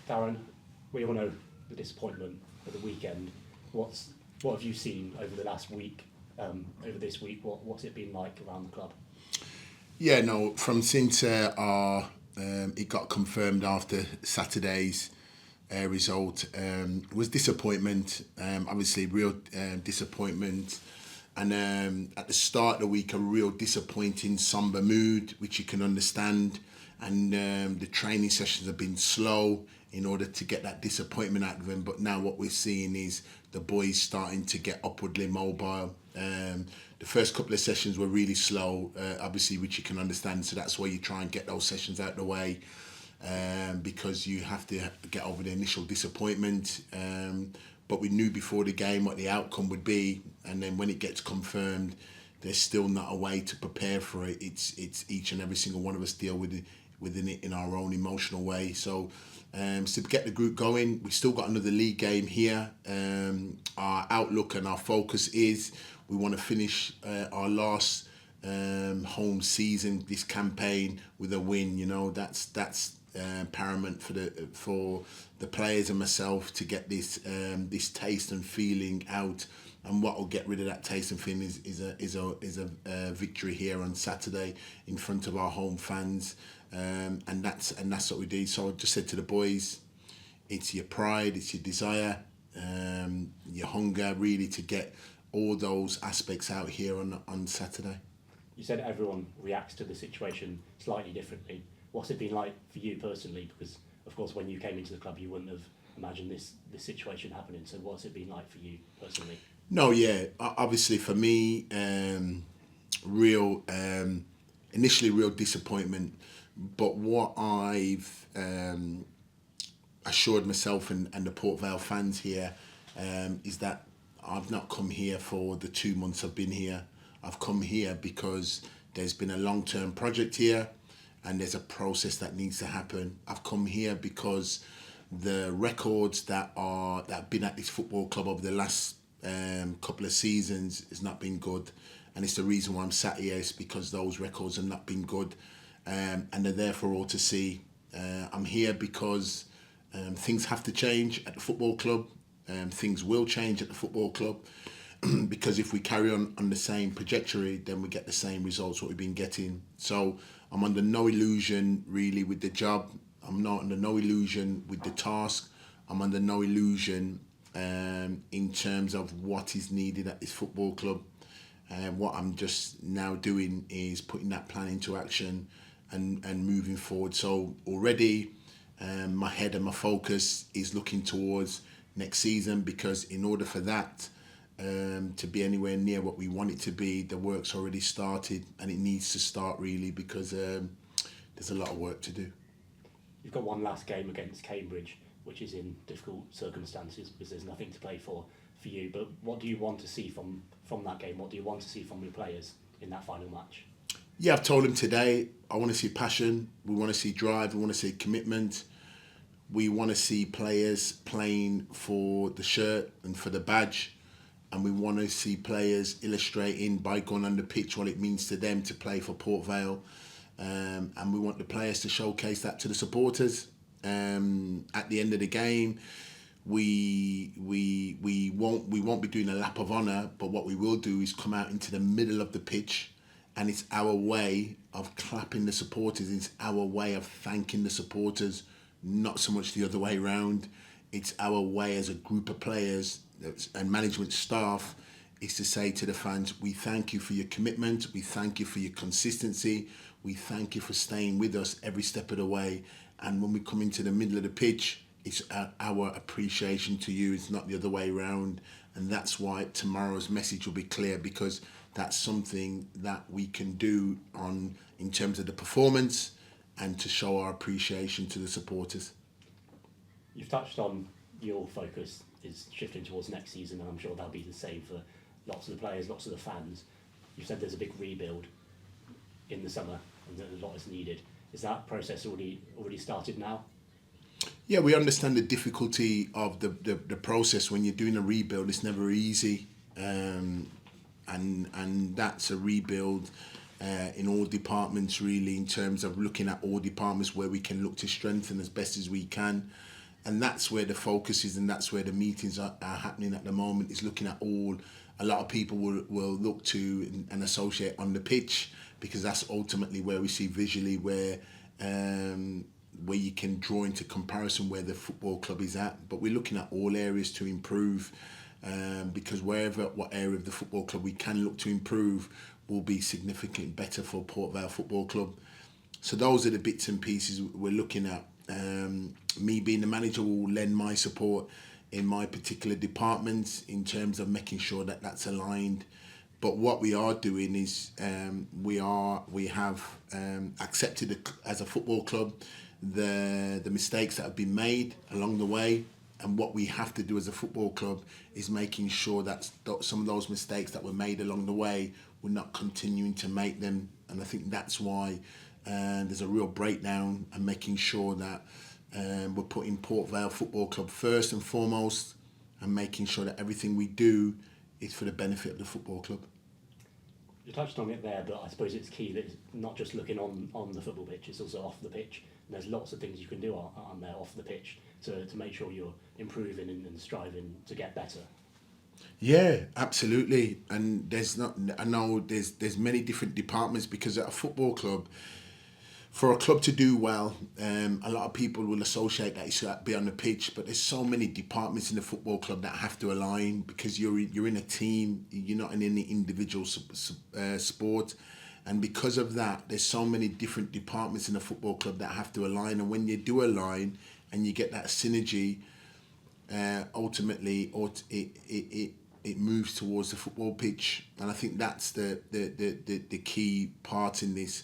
Darren, we all know the disappointment of the weekend. What have you seen over the last week, over this week? What's it been like around the club? Yeah, no, from since it got confirmed after Saturday's result, was disappointment, obviously real disappointment. And at the start of the week, a real disappointing, somber mood, which you can understand. And the training sessions have been slow in order to get that disappointment out of them. But now what we're seeing is the boys starting to get upwardly mobile. The first couple of sessions were really slow, obviously, which you can understand. So that's why you try and get those sessions out of the way, because you have to get over the initial disappointment. But we knew before the game what the outcome would be, and then when it gets confirmed, there's still not a way to prepare for it. It's each and every single one of us deal within it in our own emotional way. So to get the group going, we've still got another league game here. Our outlook and our focus is we want to finish our last home season, this campaign, with a win. You know, that's paramount for the players and myself to get this taste and feeling out. And what will get rid of that taste and feeling is a victory here on Saturday in front of our home fans, and that's what we did. So I just said to the boys, it's your pride, it's your desire, your hunger really to get all those aspects out here on Saturday. You said everyone reacts to the situation slightly differently. What's it been like for you personally? Because of course, when you came into the club, you wouldn't have imagined this situation happening. So what's it been like for you personally? No, yeah, obviously for me, initially real disappointment. But what I've assured myself and the Port Vale fans here is that I've not come here for the 2 months I've been here. I've come here because there's been a long-term project here and there's a process that needs to happen. I've come here because the records that have been at this football club over the last couple of seasons has not been good, and it's the reason why I'm sat here is because those records have not been good, and they're there for all to see. I'm here because things have to change at the football club. Things will change at the football club because if we carry on the same trajectory, then we get the same results what we've been getting. So I'm under no illusion really with the job. I'm not under no illusion with the task. I'm under no illusion in terms of what is needed at this football club. What I'm just now doing is putting that plan into action and moving forward. So already my head and my focus is looking towards next season, because in order for that to be anywhere near what we want it to be, the work's already started, and it needs to start really, because there's a lot of work to do. You've got one last game against Cambridge, which is in difficult circumstances because there's nothing to play for you. But what do you want to see from that game? What do you want to see from your players in that final match? Yeah, I've told them today, I want to see passion, we want to see drive, we want to see commitment. We want to see players playing for the shirt and for the badge, and we want to see players illustrating by going on the pitch what it means to them to play for Port Vale, and we want the players to showcase that to the supporters. At the end of the game, we won't be doing a lap of honour, but what we will do is come out into the middle of the pitch, and it's our way of clapping the supporters. It's our way of thanking the supporters. Not so much the other way around. It's our way as a group of players and management staff is to say to the fans, we thank you for your commitment, we thank you for your consistency, we thank you for staying with us every step of the way. And when we come into the middle of the pitch, it's our appreciation to you. It's not the other way around. And that's why tomorrow's message will be clear, because that's something that we can do in terms of the performance, and to show our appreciation to the supporters. You've touched on your focus is shifting towards next season, and I'm sure that'll be the same for lots of the players, lots of the fans. You've said there's a big rebuild in the summer and that a lot is needed. Is that process already started now? Yeah, we understand the difficulty of the process. When you're doing a rebuild, it's never easy, and that's a rebuild in all departments really, in terms of looking at all departments where we can look to strengthen as best as we can. And that's where the focus is, and that's where the meetings are happening at the moment, is looking at all. A lot of people will look to and associate on the pitch, because that's ultimately where we see visually where you can draw into comparison where the football club is at. But we're looking at all areas to improve, because what area of the football club we can look to improve will be significantly better for Port Vale Football Club. So those are the bits and pieces we're looking at. Me being the manager will lend my support in my particular departments in terms of making sure that that's aligned. But what we are doing is we have accepted as a football club the mistakes that have been made along the way, and what we have to do as a football club is making sure that some of those mistakes that were made along the way, we're not continuing to make them. And I think that's why there's a real breakdown, and making sure that we're putting Port Vale Football Club first and foremost, and making sure that everything we do is for the benefit of the football club. You touched on it there, but I suppose it's key that it's not just looking on the football pitch, it's also off the pitch. And there's lots of things you can do on there off the pitch to make sure you're improving and striving to get better. Yeah, absolutely. And I know there's many different departments, because at a football club, for a club to do well, a lot of people will associate that it should be on the pitch, but there's so many departments in the football club that have to align, because you're in a team, you're not in any individual sport. And because of that, there's so many different departments in a football club that have to align. And when you do align and you get that synergy, ultimately it moves towards the football pitch. And I think that's the key part in this.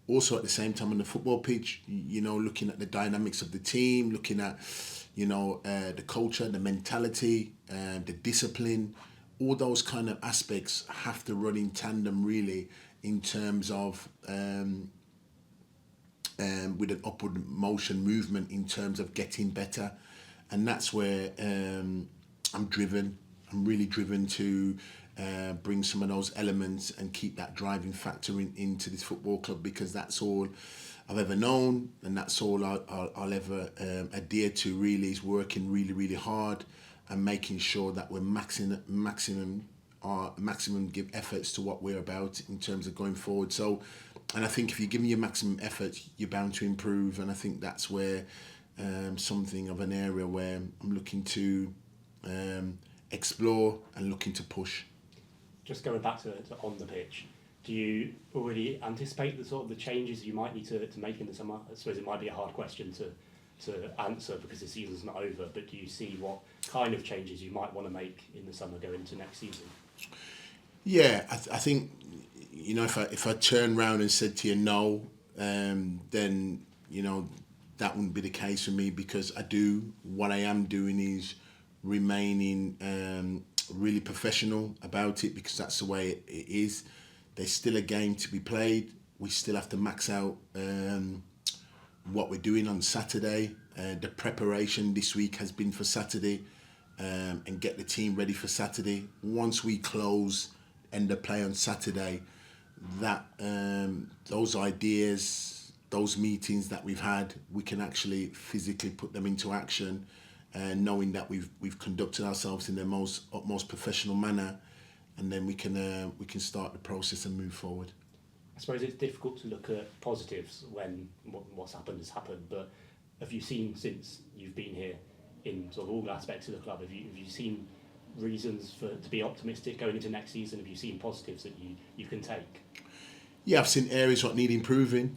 Also, at the same time, on the football pitch, looking at the dynamics of the team, looking at, the culture, the mentality, the discipline, all those kind of aspects have to run in tandem, really, in terms of with an upward motion movement in terms of getting better. And that's where I'm really driven to bring some of those elements and keep that driving factor into this football club, because that's all I've ever known, and that's all I'll ever adhere to, really, is working really, really hard and making sure that we're maximum give efforts to what we're about in terms of going forward. So, and I think if you're giving your maximum effort, you're bound to improve. And I think that's where something of an area where I'm looking to explore and looking to push. Just going back to on the pitch, do you already anticipate the changes you might need to make in the summer? I suppose it might be a hard question to answer because the season's not over, but do you see what kind of changes you might want to make in the summer going into next season? Yeah, I think, if I turn around and said to you no, then, that wouldn't be the case for me, because what I am doing is remaining really professional about it, because that's the way it is. There's still a game to be played. We still have to max out what we're doing on Saturday. The preparation this week has been for Saturday, and get the team ready for Saturday. Once we close end of play on Saturday, that those ideas, those meetings that we've had, we can actually physically put them into action, knowing that we've conducted ourselves in the utmost professional manner, and then we can start the process and move forward. I suppose it's difficult to look at positives when what's happened has happened, but have you seen, since you've been here in sort of all aspects of the club, have you seen reasons to be optimistic going into next season? Have you seen positives that you can take? Yeah, I've seen areas that need improving,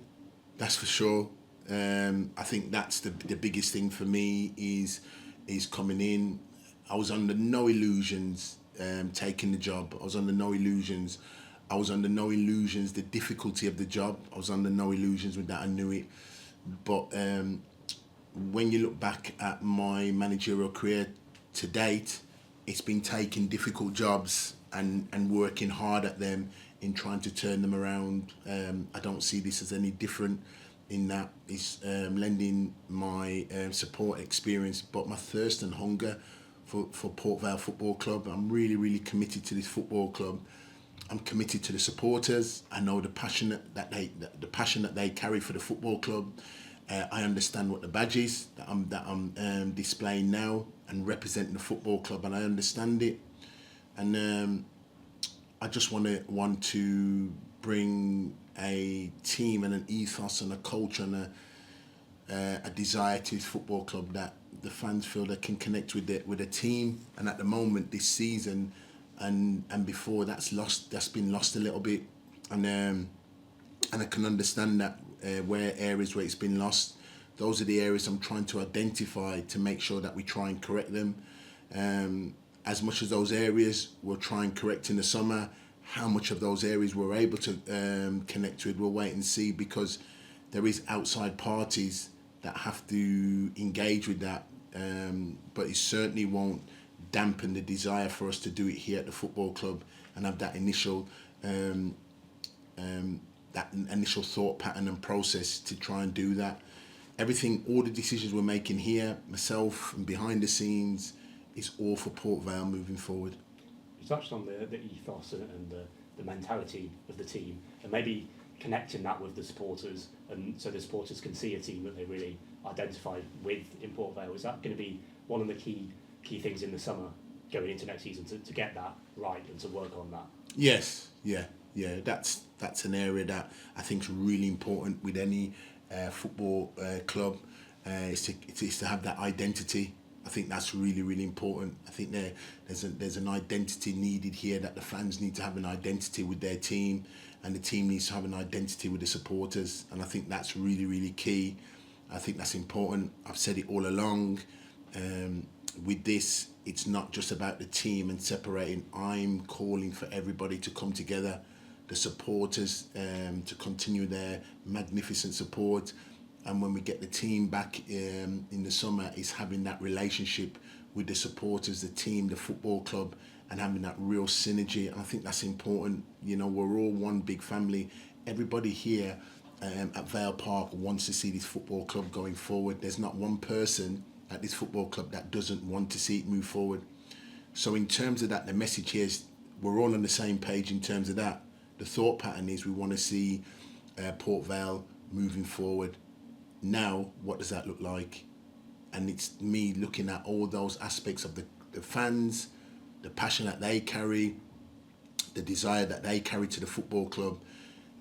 that's for sure. I think that's the biggest thing for me is coming in. I was under no illusions taking the job. I was under no illusions the difficulty of the job. I was under no illusions with that, I knew it. But when you look back at my managerial career to date, it's been taking difficult jobs and working hard at them in trying to turn them around. I don't see this as any different in that. It's lending my support experience, but my thirst and hunger for Port Vale Football Club. I'm really, really committed to this football club. I'm committed to the supporters. I know the passion that they carry for the football club, I understand what the badge is that I'm displaying now and representing the football club, and I understand it. And I just want to bring a team and an ethos and a culture and a desire to his football club that the fans feel they can connect with the team. And at the moment, this season and before, that's been lost a little bit. And I can understand that where areas where it's been lost, those are the areas I'm trying to identify to make sure that we try and correct them. As much as those areas we'll try and correct in the summer, how much of those areas we're able to connect with, we'll wait and see, because there is outside parties that have to engage with that. But it certainly won't dampen the desire for us to do it here at the football club and have that initial thought pattern and process to try and do that. Everything, all the decisions we're making here, myself and behind the scenes, is all for Port Vale moving forward. You touched on the ethos and the mentality of the team, and maybe connecting that with the supporters, and so the supporters can see a team that they really identify with in Port Vale. Is that going to be one of the key things in the summer going into next season to get that right and to work on that? Yes, yeah. That's an area that I think is really important with any football club. Is to have that identity. I think that's really, really important. I think there's an identity needed here, that the fans need to have an identity with their team, and the team needs to have an identity with the supporters. And I think that's really, really key. I think that's important. I've said it all along. With this, it's not just about the team and separating. I'm calling for everybody to come together, the supporters to continue their magnificent support. And when we get the team back in the summer, is having that relationship with the supporters, the team, the football club, and having that real synergy. And I think that's important. You know, we're all one big family. Everybody here at Vale Park wants to see this football club going forward. There's not one person at this football club that doesn't want to see it move forward. So in terms of that, the message here is we're all on the same page in terms of that. The thought pattern is we want to see Port Vale moving forward. Now, what does that look like? And it's me looking at all those aspects of the fans, the passion that they carry, the desire that they carry to the football club,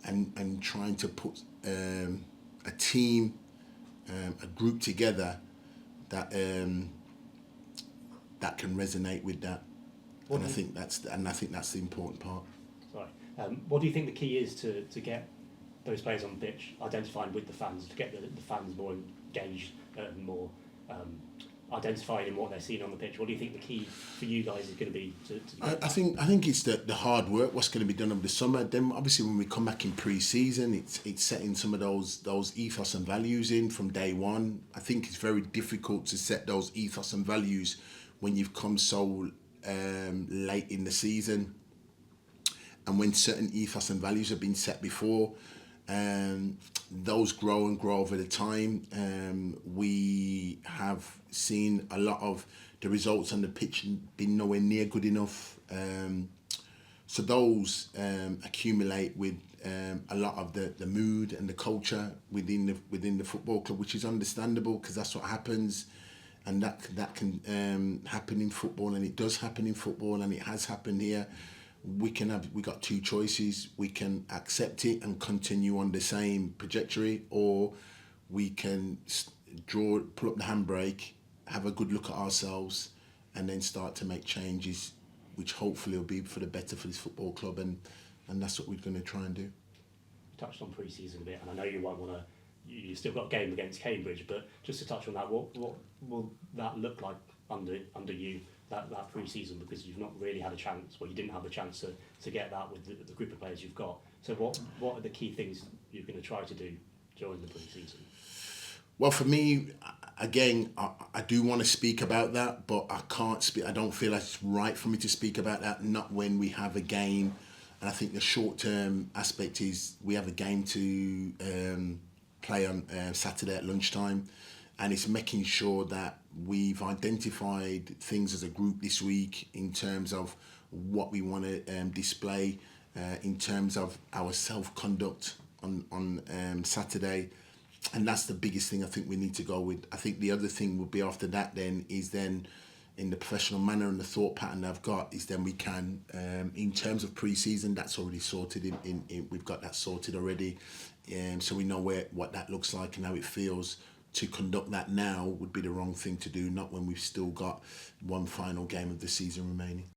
and trying to put a team, a group together that that can resonate with that. And I think that's the important part. Sorry. What do you think the key is to get those players on the pitch identifying with the fans, to get the fans more engaged and more identified in what they're seeing on the pitch? What do you think the key for you guys is going to be to I think it's the hard work, what's going to be done over the summer. Then obviously when we come back in pre-season, it's setting some of those ethos and values in from day one. I think it's very difficult to set those ethos and values when you've come so late in the season, and when certain ethos and values have been set before. Those grow and grow over the time. We have seen a lot of the results on the pitch been nowhere near good enough. So those accumulate with a lot of the mood and the culture within the football club, which is understandable because that's what happens, and that can happen in football, and it does happen in football, and it has happened here. We got two choices. We can accept it and continue on the same trajectory, or we can pull up the handbrake, have a good look at ourselves, and then start to make changes, which hopefully will be for the better for this football club, and that's what we're going to try and do. You touched on pre-season a bit, and I know you won't want to. You still got a game against Cambridge, but just to touch on that, what will that look like under you? That pre-season, because you've not really had a chance, well, you didn't have the chance to get that with the group of players you've got. So what are the key things you're going to try to do during the pre-season? Well, for me, again, I do want to speak about that, but I can't speak. I don't feel like it's right for me to speak about that, not when we have a game. And I think the short-term aspect is we have a game to play on Saturday at lunchtime. And it's making sure that we've identified things as a group this week in terms of what we want to display, in terms of our self-conduct on Saturday, And that's the biggest thing I think we need to go with. I think the other thing would be after that then is then in the professional manner and the thought pattern I've got is then we can, in terms of pre-season, that's already sorted. We've got that sorted already, so we know what that looks like and how it feels. To conduct that now would be the wrong thing to do, not when we've still got one final game of the season remaining.